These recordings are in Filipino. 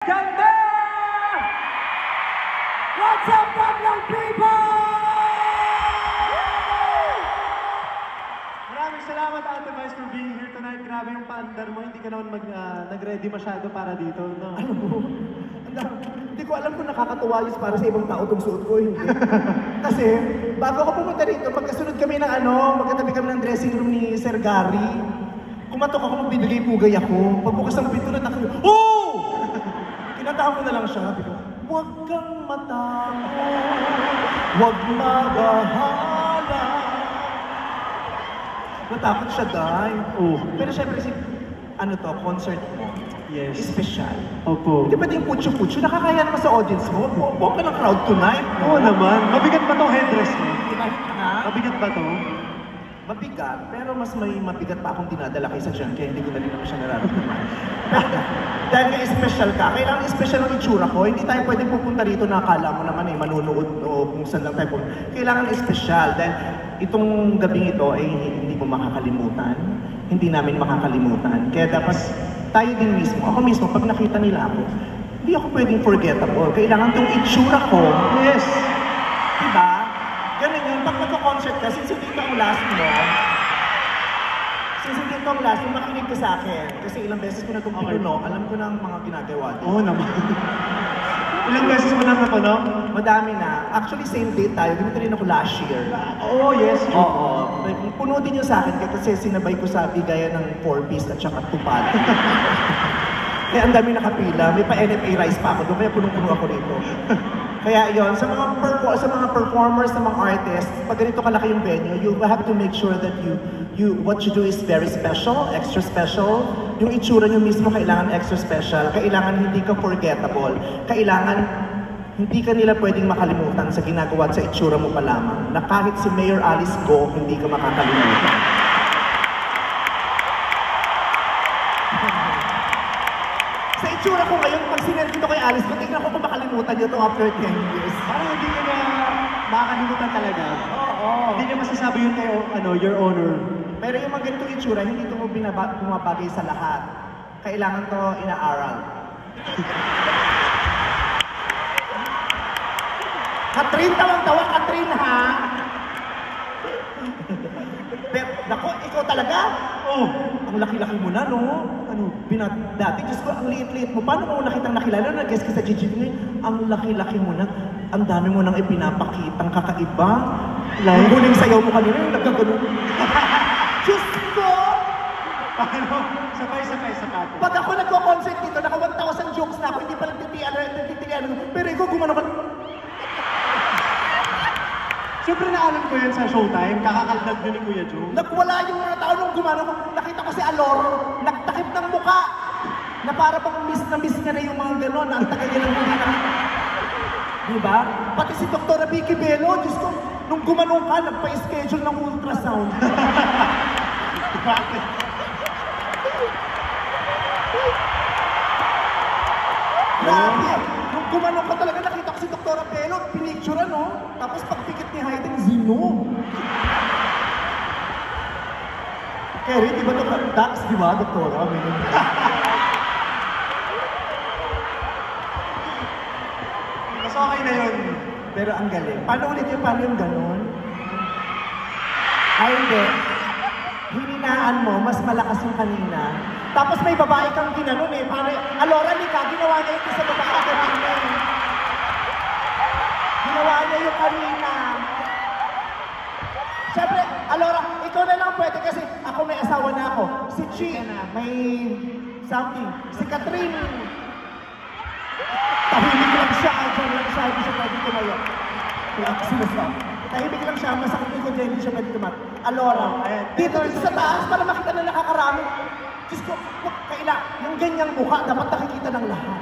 Ganda! What's up, Pablong people? Maraming salamat, Ate Vice, for being here tonight. Grabe yung paandar mo. Hindi ka naman nag-ready masyado para dito, no? Alam mo, hindi ko alam kung nakakatuwa yun para sa ibang tao itong suot ko, hindi. Kasi, bago ako pumunta rito, magkasunod kami ng magkatabi kami ng dressing room ni Sir Gary. Kumatok ako, magbibigay pugay ako. Pagbukas ng pinto na takot, oh! Kinatahan ko na lang siya. Sabi ko, huwag kang matakot, huwag magahala. Natakot siya, Day. Oh. Pero syempre, concert mo. Yes. Special. Opo. Hindi ba yung putyo-putyo? Nakakaya naman sa audience mo. Buong ka ng crowd tonight. Oo naman. Mabigat ba tong headdress mo? Ha? Mabigat ba to? Mabigat, pero mas may mabigat pa akong dinadala kaysa dyan, kaya hindi ko na rin naman siya nararamdaman. Dahil nga special ka, kailangan special ang itsura ko. Hindi tayo pwedeng pupunta rito na akala mo naman manunood o kung saan lang tayo pupunta. Kailangan special dahil itong gabing ito ay hindi mo makakalimutan. Hindi namin makakalimutan. Kaya dapat tayo din mismo, ako mismo, pag nakita nila ako, hindi ako pwedeng forgettable. Kailangan itong itsura ko. Yes! Diba? Ganun yun, pag magko-concert ka, since hindi ito ang last mo, makinig ka sa akin. Kasi ilang beses ko na itong pinuno, alam ko na ang mga ginagawa. Oo naman. Ilang beses mo na napuno? Madami na. Actually, same date tayo. Ganito rin ako last year. Oo, yes. Oo. Puno din yung sa akin kasi sinabay ko sa bigayan ng 4-piece at saka tupad. Kaya ang dami nakapila. May pa-NFA rice pa ako doon, kaya punong-puno ako rito. Kaya yon sa mga performers, sa mga artists, pag ganito kalaki yung venue, you have to make sure that what you do is very special, extra special. Yung itsura nyo mismo kailangan extra special. Kailangan hindi ka forgettable. Kailangan hindi ka nila pwedeng makalimutan sa ginagawa at sa itsura mo pa lamang. Na kahit si Mayor Alice Go, hindi ka makakalimutan. Sa itsura ko ngayon, pag sinergito kay Alice Go, tingnan ko kung makalimutan nyo ito after 10 years. Parang hindi ka na makakalimutan talaga. Oo. Hindi niya masasabi yun kay your honor. Pero yung mga ganitong itsura, hindi ito bumabagay sa lahat. Kailangan to inaaral. Katrin, tawang-tawa, Katrin, ha? Pero, nako, ikaw talaga? Oh, Ang laki-laki mo na, no? Dati, Diyos ko, ang liit-liit mo. Paano mo nakitang nakilala? Nag-guess ka sa Gigi ngayon, ang laki-laki mo na. Ang dami mo nang ipinapakitang kakaiba. Yung huling sayaw mo kanina, yung nagkaganon. Diyos ko! paano? Sabay-sabay sa pato. Pag ako nagko-concert dito, naka 1,000 jokes na ako, hindi pa nagtitiyan. Pero ikaw gumano ka. Siyempre naalam ko yun sa Showtime, kakakaldag yun ni Kuya Joe. Nagwala yung mga tao nung gumano ko. Nakita ko si Alor, nagtakip ng muka. Na para bang miss na miss niya na yung mga gano'n, na ang tagal niya ng huli na. Diba? Pati si Dr. Vicky Bello, Diyos ko, nung gumanong ka, nagpa-schedule ng ultrasound. Bakit? Grabe! Nung gumanong ka talaga, nakita ko si Dr. Bello, pinicture no? Tapos pagpikit ni Hayden, Zino. Kerry, di ba ito? Dax, di ba, Doktora? Mas okay na yun. Pero ang galing. Paano ulit yung paano yung ganon? Ay, hindi. Hininaan mo, mas malakas yung kanina. Tapos may babae kang ginanon eh. Paano, Alora, Lika, ginawa niya ito sa babae kanina eh. Ginawa niya yung kanina. Siyempre, Alora, ikaw na lang pwede kasi ako may asawa na ako. Si Chi, may something. Si Catherine, tahimik lang siya, dyan lang siya, hindi siya pwede tumayo. Kaya ako sinasabi. Tahimik lang siya, masakit ko dyan, hindi siya pwede tumayo. Alora, dito sa taas para makita na nakakarami. Diyos ko, yung ganyang mukha, dapat nakikita ng lahat.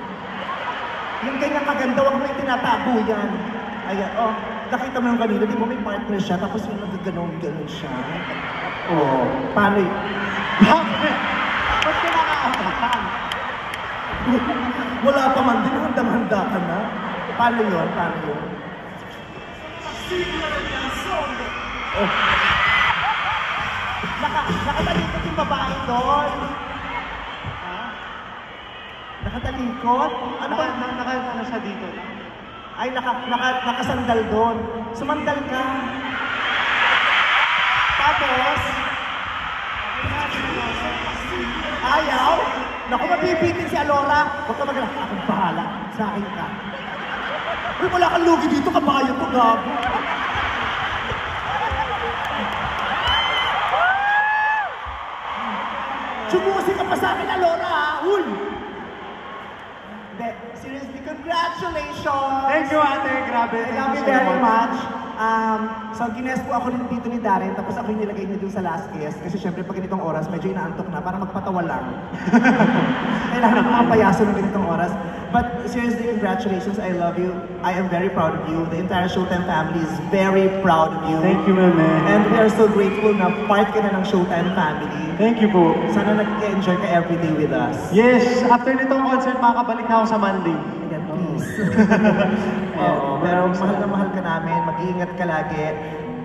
Yung ganyang kaganda, huwag mo yung tinatago yan. Ayan, oh, nakita mo yung kanina, di ba may partner siya, tapos yung nagaganon siya. Oh, paano yun? Ba't ka nakaabahan? Wala pa man din, handang-handa ka na. Paano yun? Paano yun? Oh. Nakatalikot yung babae doon. Ha? Natalikot? Ano ba? Naka siya dito. Ay, nakasandal doon. Sumandal ka. Tapos, ayaw? Naku, mabibitin si Alora. Huwag ka mag-alala. Akong bahala. Sa akin ka. Uy, wala kang lugi dito. Kabayo ko, gago. Sumusi ka pa sa akin, Alora, ha? Uy! Hindi, seriously, congratulations! Thank you, ate. Grabe. I love you very much. So, gines po ako dito ni Darren, tapos ako yung nilagay niya dun sa last kiss. Kasi syempre, pag ganitong oras, medyo inaantok na, para magpatawa lang. Kailangan ako mapayaso ng ganitong oras. But seriously, congratulations. I love you. I am very proud of you. The entire Showtime family is very proud of you. Thank you, meme. And we are so grateful na part ka na ng Showtime family. Thank you po. Sana nag-enjoy ka everyday with us. Yes, after nitong concert, makakabalik na ako sa Monday. Again, please. Pero mahal na mahal ka namin, mag-iingat ka lagi.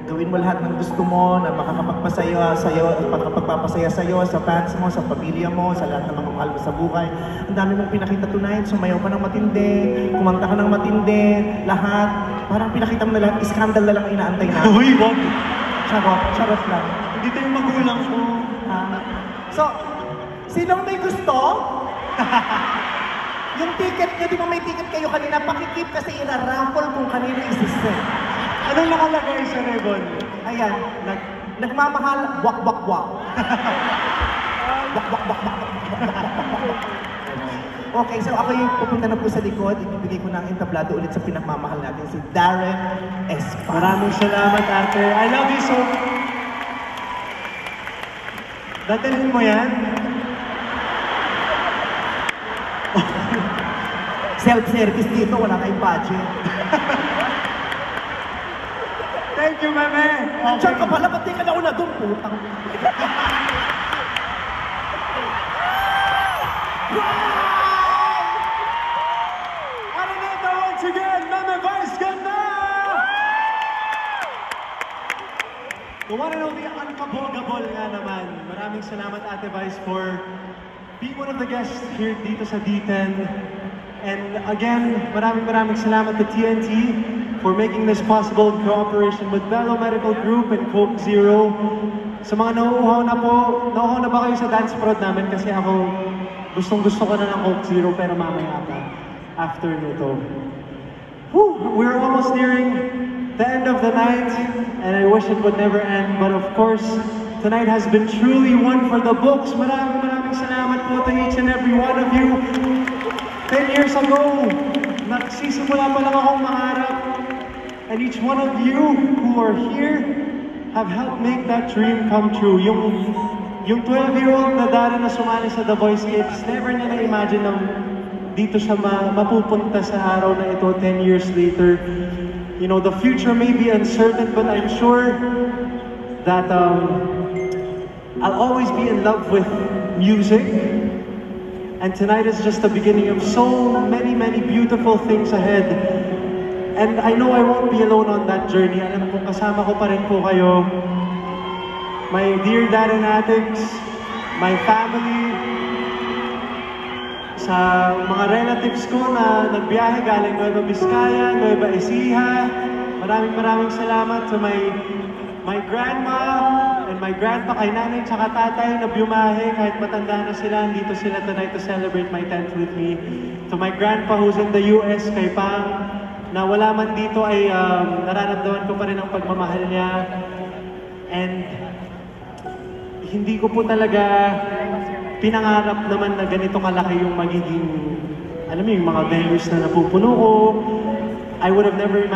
Gawin mo lahat ng gusto mo na makakapagpasaya sa'yo at makakapagpapasaya sa'yo, sa fans mo, sa pamilya mo, sa lahat ng mga mahal mo sa buhay. Ang dami mong pinakita tonight, sumayaw ka ng matindi, kumanta ka ng matindi, lahat. Parang pinakita mo na lahat, iskandal na lang ang inaantay natin. Uy, wag! Charot lang. Hindi tayo magulang ko. So, sinong may gusto? Yung ticket nyo, di ba may ticket kayo kanina? Pakikip kasi ina-raffle kung kanina isisip. Anong nakalagay sa ribbon? Ayan, nagmamahal, wak. Wak. Okay, so ako yung pupunta na po sa likod. Ibibigay ko ng entablado ulit sa pinagmamahal natin, si Darren Espa. Maraming salamat, ate. I love you so. Dadalhin mo yan? Self-service dito, wala kayong budget. Thank you, meme. Diyan ka pala, ba't di ka nauna doon, putang. Araneta once again, Meme Vice Ganda! The one and only unkabogable nga naman. Maraming salamat, Ate Vice, for being one of the guests here dito sa D10. And again, maraming salamat to TNT for making this possible in cooperation with Bello Medical Group and Coke Zero. Sa mga nauuhaw na ba kayo sa dance prod namin? Kasi ako, gustong-gusto ko na ng Coke Zero, pero mamaya pa, after nito. Whew, we're almost nearing the end of the night, and I wish it would never end. But of course, tonight has been truly one for the books. Maraming salamat po to each and every one of you. 10 years ago, nagsisimula pa lang akong mangarap. And each one of you who are here have helped make that dream come true. Yung 12-year-old na Darren na sumali sa The Voice Kids, never niya na-imagine na dito siya mapupunta sa araw na ito 10 years later. You know, the future may be uncertain, but I'm sure that I'll always be in love with music. And tonight is just the beginning of so many beautiful things ahead. And I know I won't be alone on that journey. Alam ko, kasama ko pa rin po kayo. My dear Darren Addicts, my family, sa mga relatives ko na nagbiyahe galing Nueva Vizcaya, Nueva Ecija. Maraming salamat sa my grandma and my grandpa, kay nanay tsaka tatay na biumahe kahit matanda na sila, dito sila tonight to celebrate my 10th with me. To my grandpa who's in the US, kay Pang, na wala man dito ay nararamdaman ko pa rin ang pagmamahal niya. And hindi ko po talaga pinangarap naman na ganito kalaki yung magiging, alam mo yung mga venues na napupuno ko. I would have never imagined